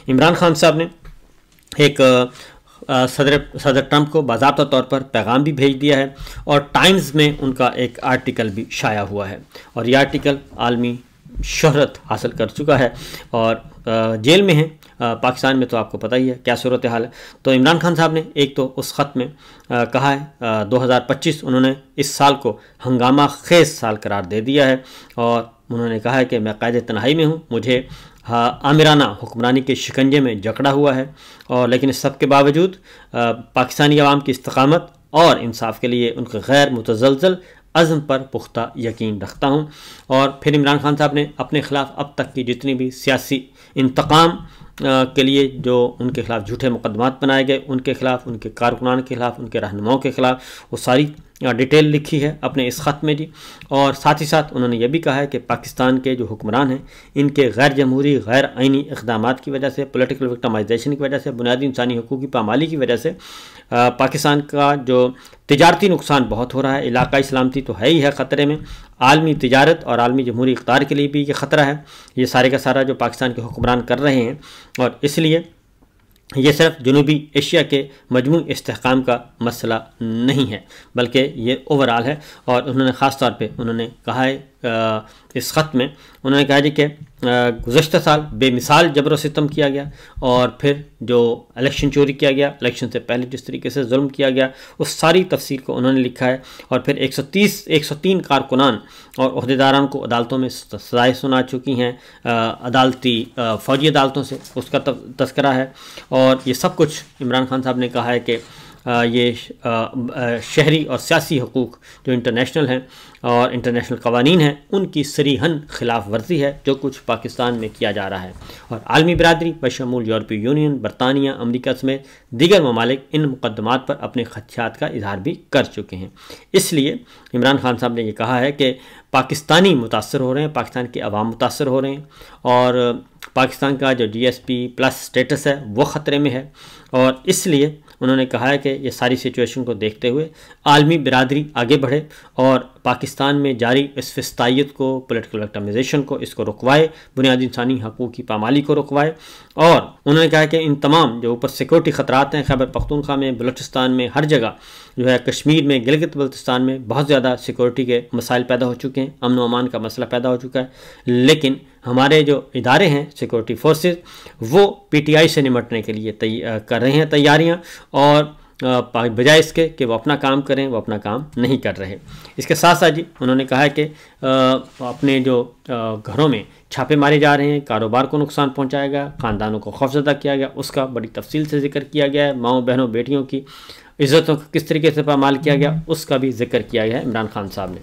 इमरान खान साहब ने एक सदर ट्रंप को बाज़ाब्ता तौर पर पैगाम भी भेज दिया है और टाइम्स में उनका एक आर्टिकल भी शाया हुआ है और यह आर्टिकल आलमी शोहरत हासिल कर चुका है और जेल में है। पाकिस्तान में तो आपको पता ही है क्या सूरत हाल है। तो इमरान खान साहब ने एक तो उस ख़त में कहा है 2025 उन्होंने इस साल को हंगामा खेज साल करार दे दिया है और उन्होंने कहा है कि मैं क़ैद तन्हाई में हूँ, मुझे आमिराना हुक्मरानी के शिकंजे में जकड़ा हुआ है और लेकिन इस सब के बावजूद पाकिस्तानी अवाम की इस्तकामत और इंसाफ के लिए उनके गैर मुतज़लज़ल अज़्म पर पुख्ता यकीन रखता हूँ। और फिर इमरान खान साहब ने अपने ख़िलाफ़ अब तक की जितनी भी सियासी इंतकाम के लिए जो उनके ख़िलाफ़ झूठे मुकदमात बनाए गए, उनके ख़िलाफ़, उनके कारकुनान के ख़िलाफ़, उनके रहनुमाओं के ख़िलाफ़, वो सारी डिटेल लिखी है अपने इस ख़त में जी। और साथ ही साथ उन्होंने ये भी कहा है कि पाकिस्तान के जो हुक्मरान हैं इनके गैर जमहूरी गैर आइनी इक़दामात की वजह से, पॉलिटिकल विक्टिमाइजेशन की वजह से, बुनियादी इंसानी हकूक़ की पामाली की वजह से पाकिस्तान का जो तिजारती नुकसान बहुत हो रहा है। इलाकाई सलामती तो है ही है ख़तरे में, आलमी तिजारत और आलमी जमहूरी इक़्तिदार के लिए भी ये ख़तरा है। ये सारे का सारा जो पाकिस्तान के हुक्मरान कर रहे हैं और इसलिए ये सिर्फ जनूबी एशिया के मजमू इस्तेहकाम का मसला नहीं है बल्कि ये ओवरऑल है। और उन्होंने ख़ास तौर पे उन्होंने कहा है इस ख़त में उन्होंने कहा जी कि गुज़श्ता साल बेमिसाल जबर व सितम किया गया और फिर जो इलेक्शन चोरी किया गया, इलेक्शन से पहले जिस तरीके से जुल्म किया गया, उस सारी तफसील को उन्होंने लिखा है। और फिर 103 कारकुनान और अहदेदारान को अदालतों में सज़ाएँ सुना चुकी हैं, अदालती फ़ौजी अदालतों से उसका तज़किरा है। और ये सब कुछ इमरान खान साहब ने कहा है कि ये शहरी और सियासी हकूक़ जो इंटरनेशनल हैं और इंटरनेशनल कवानीन हैं उनकी सरीहन खिलाफ वर्जी है जो कुछ पाकिस्तान में किया जा रहा है। और आलमी बरादरी बशमूल यूरोपीय यूनियन, बरतानिया, अमरीका समेत दीगर ममालिक इन मुकदमात पर अपने खदशात का इजहार भी कर चुके हैं। इसलिए इमरान खान साहब ने यह कहा है कि पाकिस्तानी मुतासर हो रहे हैं, पाकिस्तान के अवाम मुतासर हो रहे हैं और पाकिस्तान का जो GSP+ स्टेटस है वो ख़तरे में है। और इसलिए उन्होंने कहा है कि ये सारी सिचुएशन को देखते हुए आलमी बिरादरी आगे बढ़े और पाकिस्तान में जारी इस फिस्तायत को, पॉलिटिकल विक्टिमाइजेशन को, इसको रुकवाए, बुनियादी इंसानी हकूक़ की पामाली को रुकवाए। और उन्होंने कहा कि इन तमाम जो ऊपर सिक्योरिटी ख़तरात हैं, खैबर पख्तूनख्वा में, बलूचिस्तान में, हर जगह जो है, कश्मीर में, गिलगित बल्तिस्तान में बहुत ज़्यादा सिक्योरिटी के मसाइल पैदा हो चुके हैं, अमन व अमान का मसला पैदा हो चुका है। लेकिन हमारे जो इदारे हैं सिक्योरिटी फोर्सेस वो PTI से निपटने के लिए कर रहे हैं तैयारियां और बजाय इसके कि वो अपना काम करें वो अपना काम नहीं कर रहे। इसके साथ साथ जी उन्होंने कहा है कि अपने जो घरों में छापे मारे जा रहे हैं, कारोबार को नुकसान पहुंचाया गया, ख़ानदानों को खौफजदा किया गया, उसका बड़ी तफसील से जिक्र किया गया है। माओ बहनों बेटियों की इज़्ज़तों को किस तरीके से पामाल किया गया उसका भी जिक्र किया गया है इमरान खान साहब ने।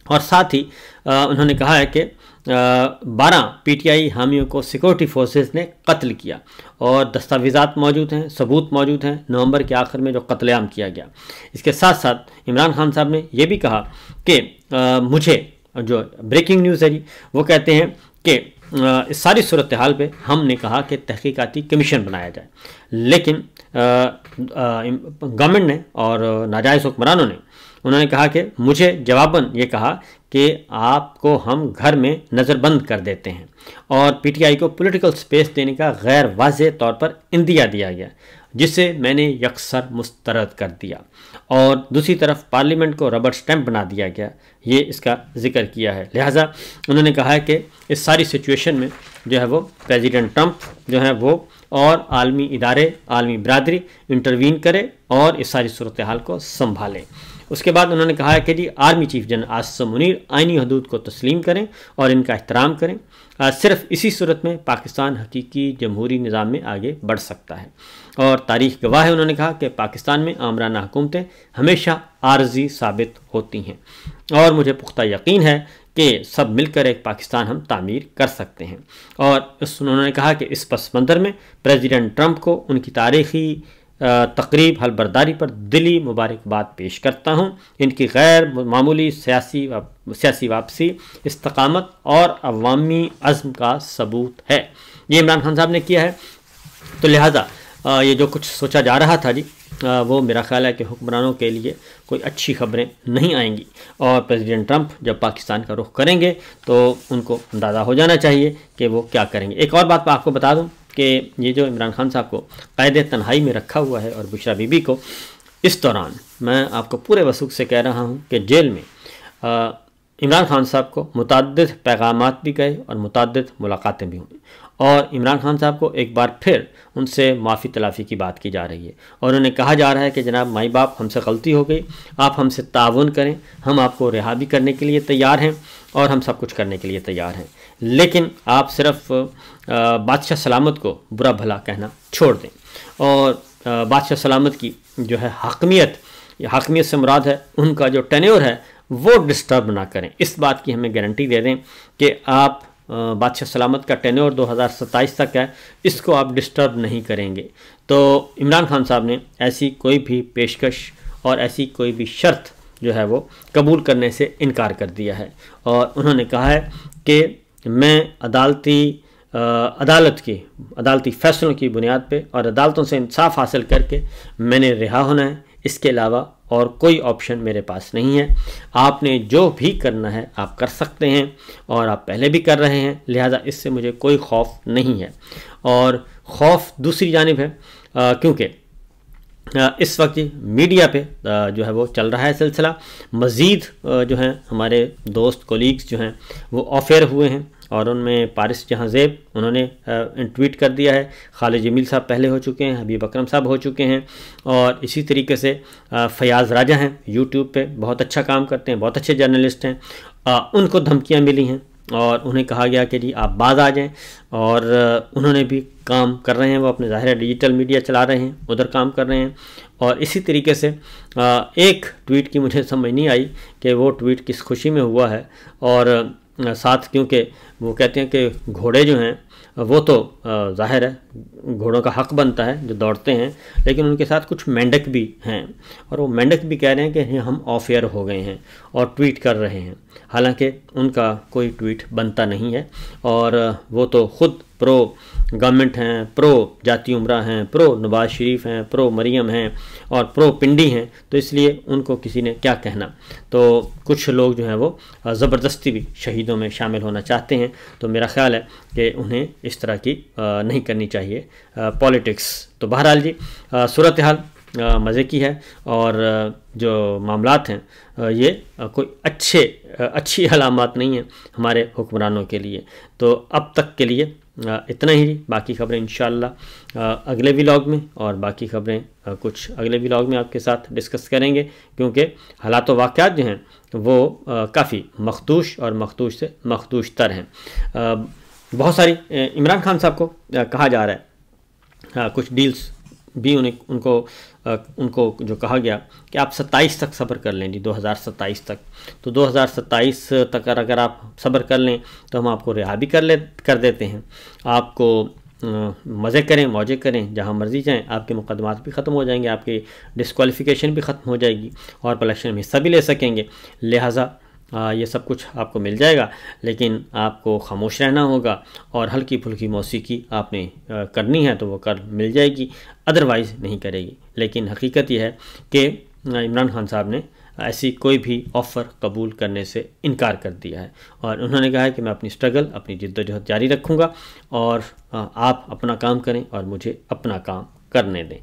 और साथ ही उन्होंने कहा है कि 12 PTI हामियों को सिक्योरिटी फोर्सेस ने कत्ल किया और दस्तावेज़ात मौजूद हैं, सबूत मौजूद हैं नवंबर के आखिर में जो कत्लेआम किया गया। इसके साथ साथ इमरान खान साहब ने यह भी कहा कि मुझे जो ब्रेकिंग न्यूज़ है जी वो कहते हैं कि इस सारी सूरत हाल पे हमने कहा कि तहकीकाती कमीशन बनाया जाए, लेकिन गवर्नमेंट ने और नाजायज़ हुक्मरानों ने उन्होंने कहा कि मुझे जवाबन ये कहा कि आपको हम घर में नज़रबंद कर देते हैं और PTI को पॉलिटिकल स्पेस देने का गैर वाज़ेह तौर पर इंदिया दिया गया जिसे मैंने यकसर मुस्तरद कर दिया। और दूसरी तरफ पार्लियामेंट को रबर स्टैंप बना दिया गया, ये इसका जिक्र किया है। लिहाजा उन्होंने कहा है कि इस सारी सिचुएशन में जो है वो प्रेसिडेंट ट्रंप जो है वो और आलमी इदारे, आलमी बरादरी इंटरवीन करे और इस सारी सूरत हाल को संभालें। उसके बाद उन्होंने कहा है कि जी army chief general Asim Munir आइनी हदूद को तस्लीम करें और इनका एहतराम करें। सिर्फ इसी सूरत में पाकिस्तान हकीकी जमहूरी निज़ाम में आगे बढ़ सकता है। और तारीख़ गवाह है, उन्होंने कहा कि पाकिस्तान में आमराना हुकूमतें हमेशा आर्जी साबित होती हैं और मुझे पुख्ता यकीन है कि सब मिलकर एक पाकिस्तान हम तामीर कर सकते हैं। और उन्होंने कहा कि इस पस मंज़र में प्रेसिडेंट ट्रंप को उनकी तारीख़ी तकरीब हलबरदारी पर दिली मुबारकबाद पेश करता हूँ। इनकी गैर मामूली सियासी वापसी इस्तकामत और अवामी अज़्म का सबूत है। ये इमरान खान साहब ने किया है। तो लिहाजा ये जो कुछ सोचा जा रहा था जी वो मेरा ख्याल है कि हुक्मरानों के लिए कोई अच्छी खबरें नहीं आएंगी और प्रेसिडेंट ट्रंप जब पाकिस्तान का रुख करेंगे तो उनको अंदाज़ा हो जाना चाहिए कि वो क्या करेंगे। एक और बात मैं आपको बता दूं कि ये जो इमरान खान साहब को क़ैद तन्हाई में रखा हुआ है और बुशरा बीबी को, इस दौरान मैं आपको पूरे वसूख से कह रहा हूँ कि जेल में इमरान खान साहब को मुतअद्दिद पैगामात भी गए और मुतअद्दिद मुलाकातें भी हुई, और इमरान खान साहब को एक बार फिर उनसे माफ़ी तलाफ़ी की बात की जा रही है और उन्हें कहा जा रहा है कि जनाब माई बाप हमसे गलती हो गई, आप हमसे ताउन करें, हम आपको रिहा भी करने के लिए तैयार हैं और हम सब कुछ करने के लिए तैयार हैं, लेकिन आप सिर्फ बादशाह सलामत को बुरा भला कहना छोड़ दें और बादशाह सलामत की जो है हकमियत से मुराद है उनका जो टेन्योर है वो डिस्टर्ब ना करें। इस बात की हमें गारंटी दे दें कि आप बादशाह सलामत का टेन्योर 2027 तक है, इसको आप डिस्टर्ब नहीं करेंगे। तो इमरान खान साहब ने ऐसी कोई भी पेशकश और ऐसी कोई भी शर्त जो है वो कबूल करने से इनकार कर दिया है और उन्होंने कहा है कि मैं अदालती फ़ैसलों की बुनियाद पे और अदालतों से इंसाफ हासिल करके मैंने रिहा होना है, इसके अलावा और कोई ऑप्शन मेरे पास नहीं है। आपने जो भी करना है आप कर सकते हैं और आप पहले भी कर रहे हैं, लिहाजा इससे मुझे कोई खौफ नहीं है। और खौफ दूसरी जानिब है क्योंकि इस वक्त मीडिया पे जो है वो चल रहा है सिलसिला, मज़ीद जो हैं हमारे दोस्त कोलीग्स जो हैं वो ऑफेयर हुए हैं और उनमें पारिस जहांज़ेब उन्होंने ट्वीट कर दिया है, खालिद जमील साहब पहले हो चुके हैं, हबीब अकरम साहब हो चुके हैं और इसी तरीके से फ़याज़ राजा हैं, यूट्यूब पे बहुत अच्छा काम करते हैं, बहुत अच्छे जर्नलिस्ट हैं, उनको धमकियां मिली हैं और उन्हें कहा गया कि जी आप बाज आ जाएं और उन्होंने भी काम कर रहे हैं, वो अपने ज़ाहिर डिजिटल मीडिया चला रहे हैं, उधर काम कर रहे हैं। और इसी तरीके से एक ट्वीट की मुझे समझ नहीं आई कि वो ट्वीट किस खुशी में हुआ है और साथ क्योंकि वो कहते हैं कि घोड़े जो हैं वो तो ज़ाहिर है घोड़ों का हक बनता है जो दौड़ते हैं, लेकिन उनके साथ कुछ मेंढक भी हैं और वो मेंढक भी कह रहे हैं कि हम ऑफ एयर हो गए हैं और ट्वीट कर रहे हैं, हालांकि उनका कोई ट्वीट बनता नहीं है और वो तो ख़ुद प्रो गवर्नमेंट हैं, प्रो जाती उमरा हैं, प्रो नवाज शरीफ हैं, प्रो मरियम हैं और प्रो पिंडी हैं, तो इसलिए उनको किसी ने क्या कहना। तो कुछ लोग जो हैं वो ज़बरदस्ती भी शहीदों में शामिल होना चाहते हैं, तो मेरा ख़्याल है कि उन्हें इस तरह की नहीं करनी चाहिए पॉलिटिक्स। तो बहरहाल जी सूरत हाल मज़े की है और जो मामलात हैं ये कोई अच्छी अलामत नहीं है हमारे हुक्मरानों के लिए। तो अब तक के लिए इतना ही, बाकी ख़बरें इंशाअल्लाह अगले व्लॉग में और बाकी ख़बरें कुछ अगले व्लॉग में आपके साथ डिस्कस करेंगे, क्योंकि हालात व वाक़यात जो हैं वो काफ़ी मखदूश और मखदूश से मखदूश तर हैं। बहुत सारी इमरान खान साहब को कहा जा रहा है कुछ डील्स भी उनको जो कहा गया कि आप 27 तक सब्र कर लें जी, 2027 तक। तो 2027 तक अगर आप सब्र कर लें तो हम आपको रिहा भी कर देते हैं, आपको मज़े करें मौजे करें, जहाँ मर्जी जाएं, आपके मुकदमात भी ख़त्म हो जाएंगे, आपकी डिस्क्वालिफ़िकेशन भी ख़त्म हो जाएगी और इलेक्शन में हिस्सा भी ले सकेंगे। लिहाजा ये सब कुछ आपको मिल जाएगा, लेकिन आपको खामोश रहना होगा और हल्की फुल्की मौसीकी आपने करनी है तो वो कर मिल जाएगी, अदरवाइज़ नहीं करेगी। लेकिन हकीकत यह है कि इमरान खान साहब ने ऐसी कोई भी ऑफ़र कबूल करने से इनकार कर दिया है और उन्होंने कहा है कि मैं अपनी स्ट्रगल, अपनी जिद्दोजहद जारी रखूँगा और आप अपना काम करें और मुझे अपना काम करने दें।